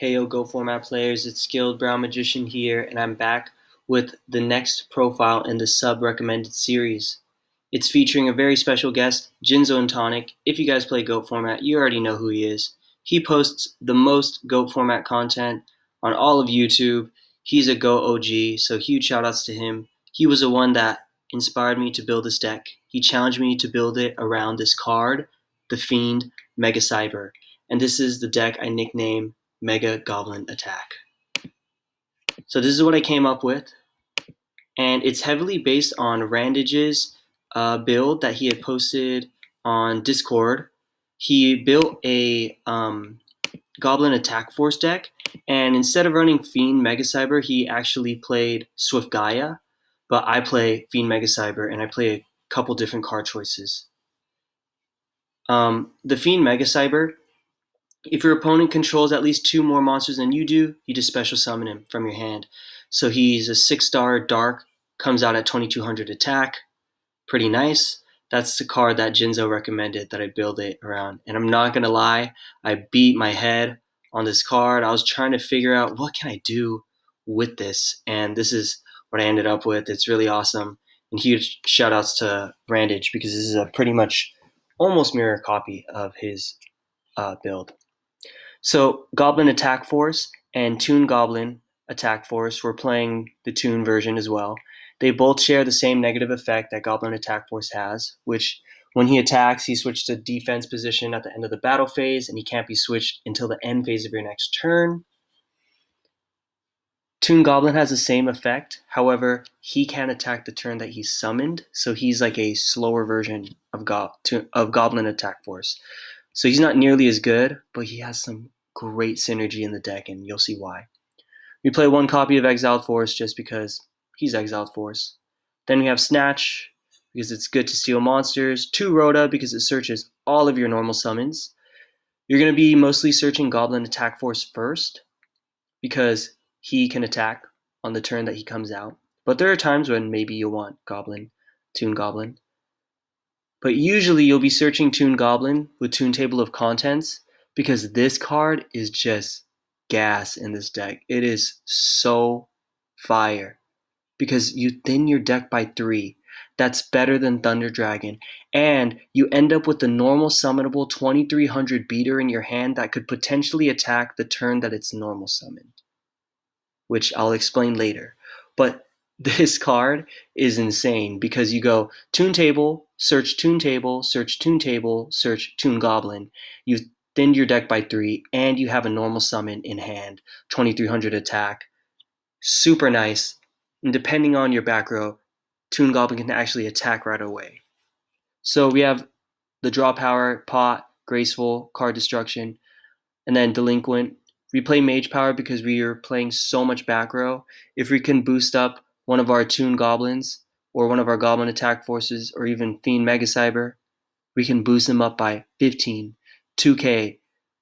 Hey yo, Go Format players, it's Skilled Brown Magician here, and I'm back with the next profile in the sub-recommended series. It's featuring a very special guest, Jinzo and Tonic. If you guys play Goat Format, you already know who he is. He posts the most Goat Format content on all of YouTube. He's a Go OG, so huge shoutouts to him. He was the one that inspired me to build this deck. He challenged me to build it around this card, the Fiend Mega Cyber. And this is the deck I nicknamed Mega Goblin Attack. So this is what I came up with, and it's heavily based on Randage's build that he had posted on Discord. He built a Goblin Attack Force deck, and instead of running Fiend Mega Cyber, he actually played Swift Gaia, but I play Fiend Mega Cyber, and I play a couple different card choices. The Fiend Mega Cyber, if your opponent controls at least 2 more monsters than you do, you just special summon him from your hand. So he's a 6-star dark, comes out at 2200 attack. Pretty nice. That's the card that Jinzo recommended that I build it around. And I'm not going to lie, I beat my head on this card. I was trying to figure out what can I do with this. And this is what I ended up with. It's really awesome. And huge shout outs to Randage because this is a pretty much almost mirror copy of his build. So Goblin Attack Force and Toon Goblin Attack Force, we're playing the Toon version as well. They both share the same negative effect that Goblin Attack Force has, which when he attacks, he switches to defense position at the end of the battle phase, and he can't be switched until the end phase of your next turn. Toon Goblin has the same effect, however, he can't attack the turn that he's summoned, so he's like a slower version of Goblin Attack Force. So he's not nearly as good, but he has some great synergy in the deck, and you'll see why. We play 1 copy of Exiled Force just because he's Exiled Force. Then we have Snatch, because it's good to steal monsters. 2 Rhoda, because it searches all of your normal summons. You're going to be mostly searching Goblin Attack Force first, because he can attack on the turn that he comes out. But there are times when maybe you'll want Toon Goblin. But usually you'll be searching Toon Goblin with Toon Table of Contents because this card is just gas in this deck. It is so fire because you thin your deck by 3. That's better than Thunder Dragon. And you end up with the normal summonable 2300 beater in your hand that could potentially attack the turn that it's normal summoned, which I'll explain later. But this card is insane because you go Toon Table, search Toon Table, search Toon Table, search Toon Goblin. You've thinned your deck by 3, and you have a normal summon in hand, 2300 attack. Super nice. And depending on your back row, Toon Goblin can actually attack right away. So we have the draw power, pot, graceful, card destruction, and then delinquent. We play Mage Power because we are playing so much back row. If we can boost up one of our Toon Goblins or one of our Goblin Attack Forces or even Fiend Mega Cyber, we can boost them up by 15, 2k,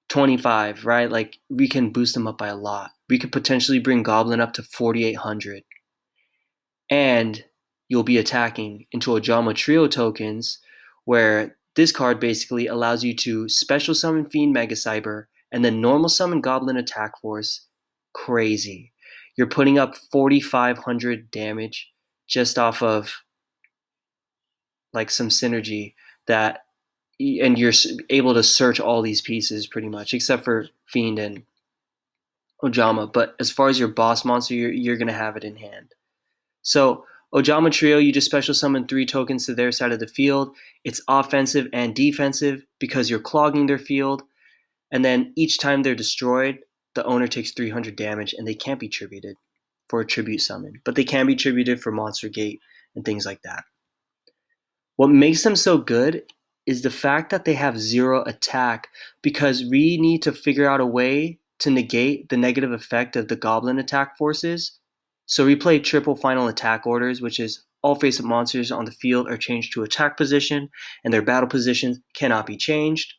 25, right? Like we can boost them up by a lot. We could potentially bring Goblin up to 4800. And you'll be attacking into Ojama Trio tokens where this card basically allows you to special summon Fiend Mega Cyber and then normal summon Goblin Attack Force. Crazy. You're putting up 4500 damage just off of like some synergy that, and you're able to search all these pieces pretty much except for Fiend and Ojama. But as far as your boss monster, you're going to have it in hand. So Ojama Trio, you just special summon 3 tokens to their side of the field. It's offensive and defensive because you're clogging their field. And then each time they're destroyed, the owner takes 300 damage, and they can't be tributed for a tribute summon. But they can be tributed for Monster Gate and things like that. What makes them so good is the fact that they have 0 attack because we need to figure out a way to negate the negative effect of the Goblin Attack Forces. So we play triple final attack orders, which is all face-up monsters on the field are changed to attack position, and their battle positions cannot be changed.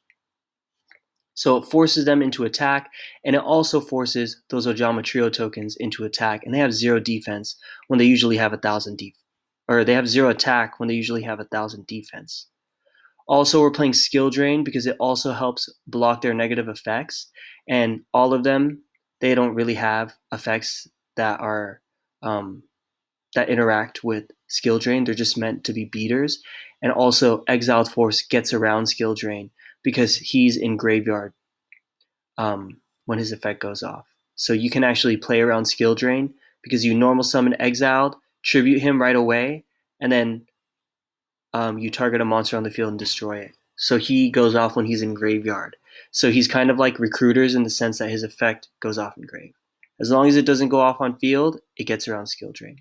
So it forces them into attack, and it also forces those Ojama Trio tokens into attack, and they have 0 defense when they usually have 1000 or they have 0 attack when they usually have 1000 defense. Also, we're playing Skill Drain because it also helps block their negative effects, and all of them they don't really have effects that are that interact with skill drain. They're just meant to be beaters. And also, Exiled Force gets around skill drain because he's in graveyard when his effect goes off. So you can actually play around skill drain because you normal summon Exiled, tribute him right away, and then you target a monster on the field and destroy it. So he goes off when he's in graveyard. So he's kind of like recruiters in the sense that his effect goes off in grave. As long as it doesn't go off on field, it gets around skill drain.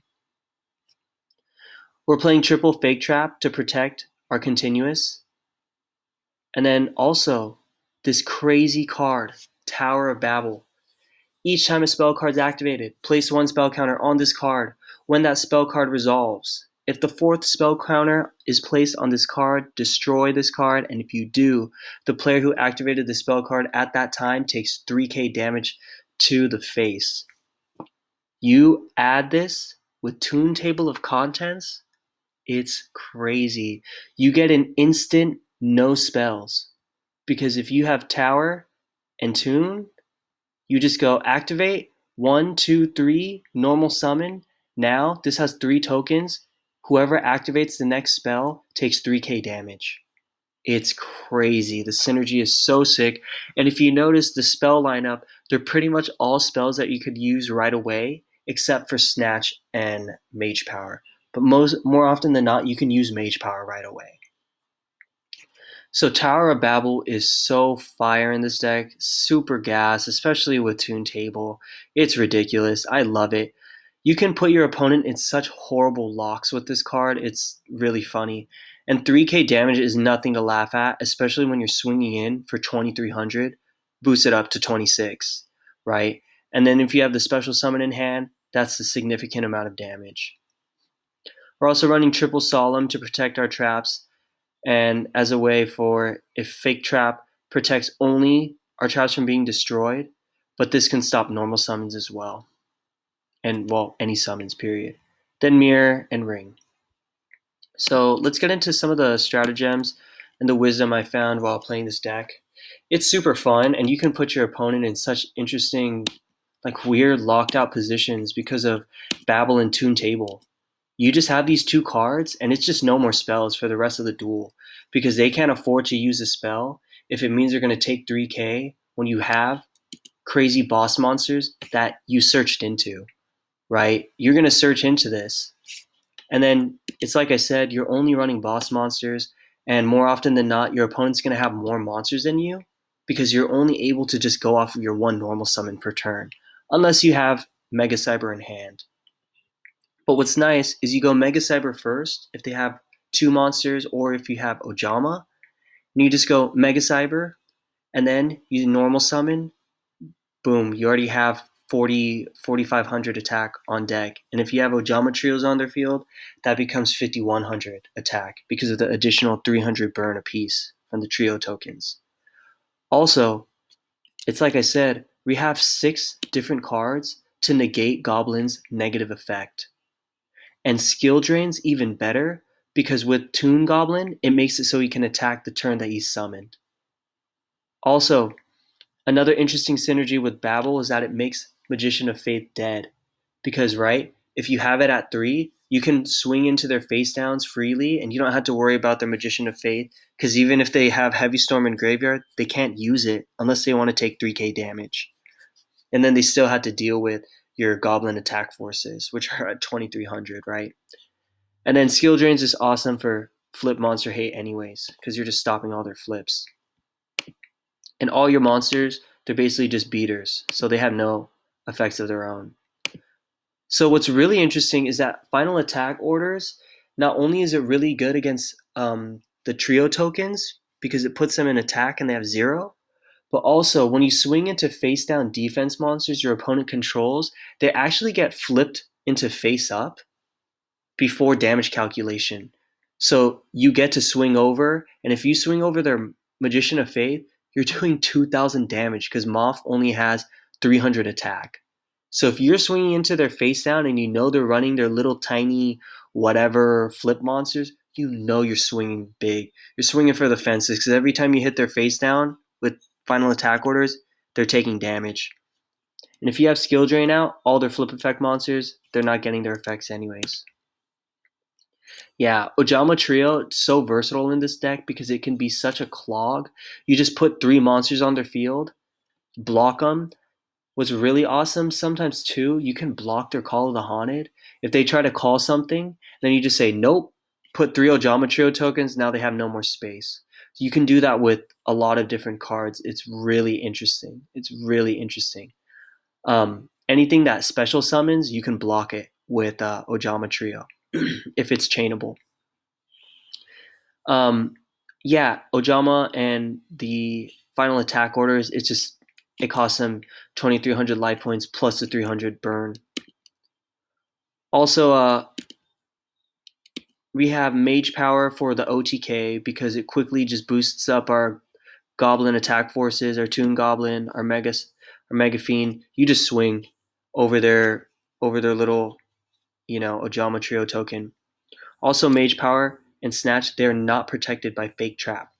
We're playing triple Fake Trap to protect our continuous. And then also this crazy card, Tower of Babel. Each time a spell card is activated, place one spell counter on this card. When that spell card resolves, if the fourth spell counter is placed on this card, destroy this card, and if you do, the player who activated the spell card at that time takes 3k damage to the face. You add this with Toon Table of Contents, it's crazy. You get an instant no spells. Because if you have Tower and Toon, you just go activate 1, 2, 3, normal summon. Now this has 3 tokens. Whoever activates the next spell takes 3k damage. It's crazy. The synergy is so sick. And if you notice the spell lineup, they're pretty much all spells that you could use right away, except for Snatch and Mage Power. But more often than not, you can use Mage Power right away. So Tower of Babel is so fire in this deck, super gas, especially with Toon Table. It's ridiculous. I love it. You can put your opponent in such horrible locks with this card. It's really funny. And 3k damage is nothing to laugh at, especially when you're swinging in for 2300, boost it up to 26, right? And then if you have the special summon in hand, that's a significant amount of damage. We're also running Triple Solemn to protect our traps, and as a way for if Fake Trap protects only our traps from being destroyed, but this can stop normal summons as well. And, well, any summons, period. Then Mirror and Ring. So let's get into some of the stratagems and the wisdom I found while playing this deck. It's super fun, and you can put your opponent in such interesting, like weird locked out positions because of Babel and Toon Table. You just have these 2 cards, and it's just no more spells for the rest of the duel because they can't afford to use a spell if it means they're going to take 3k when you have crazy boss monsters that you searched into, right? You're going to search into this. And then it's like I said, you're only running boss monsters, and more often than not, your opponent's going to have more monsters than you because you're only able to just go off of your 1 normal summon per turn, unless you have Mega Cyber in hand. But what's nice is you go Mega Cyber first if they have 2 monsters, or if you have Ojama, and you just go Mega Cyber, and then you normal summon, boom, you already have 4,500 attack on deck. And if you have Ojama trios on their field, that becomes 5,100 attack because of the additional 300 burn apiece from the trio tokens. Also, it's like I said, we have 6 different cards to negate Goblin's negative effect. And skill drain's even better because with Toon Goblin, it makes it so he can attack the turn that he's summoned. Also, another interesting synergy with Babel is that it makes Magician of Faith dead. Because, right, if you have it at 3, you can swing into their face downs freely, and you don't have to worry about their Magician of Faith, because even if they have Heavy Storm in graveyard, they can't use it unless they want to take 3k damage. And then they still have to deal with your Goblin attack forces, which are at 2300, right? And then skill drains is awesome for flip monster hate anyways, because you're just stopping all their flips. And all your monsters, they're basically just beaters, so they have no effects of their own. So what's really interesting is that final attack orders, not only is it really good against the trio tokens, because it puts them in attack and they have 0, but also when you swing into face down defense monsters your opponent controls, they actually get flipped into face up before damage calculation. So you get to swing over, and if you swing over their Magician of Faith, you're doing 2,000 damage because Moth only has 300 attack. So if you're swinging into their face down and you know they're running their little tiny whatever flip monsters, you know you're swinging big. You're swinging for the fences because every time you hit their face down with final attack orders, they're taking damage. And if you have skill drain out, all their flip effect monsters, they're not getting their effects anyways. Yeah, Ojama Trio, it's so versatile in this deck because it can be such a clog. You just put 3 monsters on their field, block them. What's really awesome, sometimes too, you can block their Call of the Haunted. If they try to call something, then you just say, nope, put 3 Ojama Trio tokens, now they have no more space. You can do that with a lot of different cards. It's really interesting. It's really interesting. Anything that special summons, you can block it with Ojama Trio if it's chainable. Yeah, Ojama and the final attack orders, it costs them 2,300 life points plus the 300 burn. Also, we have Mage Power for the OTK because it quickly just boosts up our Goblin attack forces, our Toon Goblin, our Mega Fiend. You just swing over their little, Ojama Trio token. Also, Mage Power and Snatch, they're not protected by Fake Trap.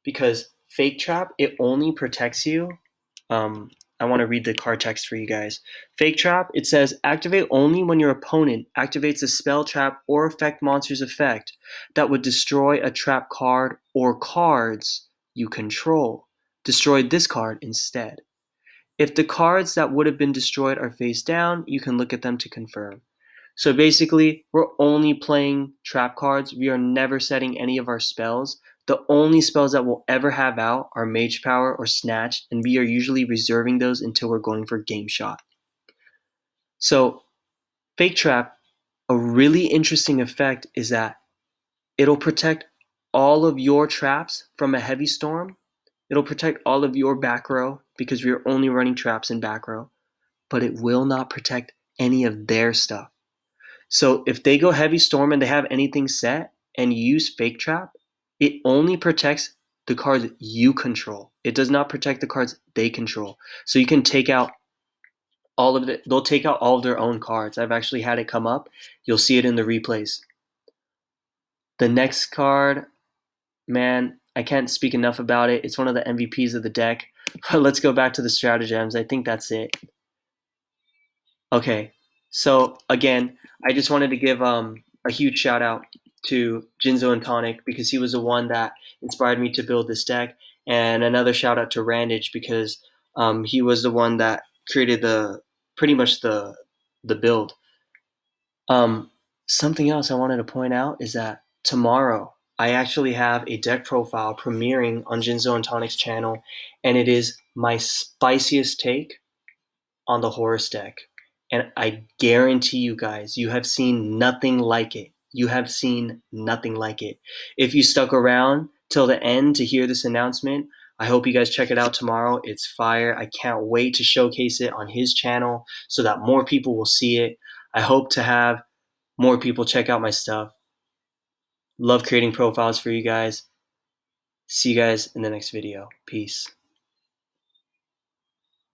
Because Fake Trap, it only protects you. I want to read the card text for you guys. Fake Trap, it says, activate only when your opponent activates a spell, trap, or effect monster's effect that would destroy a trap card or cards you control. Destroy this card instead. If the cards that would have been destroyed are face down, you can look at them to confirm. So basically, we're only playing trap cards. We are never setting any of our spells. The only spells that we'll ever have out are Mage Power or Snatch, and we are usually reserving those until we're going for Game Shot. So, Fake Trap, a really interesting effect is that it'll protect all of your traps from a heavy storm. It'll protect all of your back row because we're only running traps in back row, but it will not protect any of their stuff. So if they go heavy storm and they have anything set and you use Fake Trap, it only protects the cards you control. It does not protect the cards they control. So you can take out they'll take out all of their own cards. I've actually had it come up. You'll see it in the replays. The next card, man, I can't speak enough about it. It's one of the MVPs of the deck. But let's go back to the stratagems. I think that's it. Okay, so again, I just wanted to give a huge shout out to Jinzo and Tonic because he was the one that inspired me to build this deck, and another shout out to Randage because he was the one that created pretty much the build. Something else I wanted to point out is that tomorrow I actually have a deck profile premiering on Jinzo and Tonic's channel, and it is my spiciest take on the Horus deck. And I guarantee you guys, you have seen nothing like it. You have seen nothing like it. If you stuck around till the end to hear this announcement, I hope you guys check it out tomorrow. It's fire. I can't wait to showcase it on his channel so that more people will see it. I hope to have more people check out my stuff. Love creating profiles for you guys. See you guys in the next video. Peace.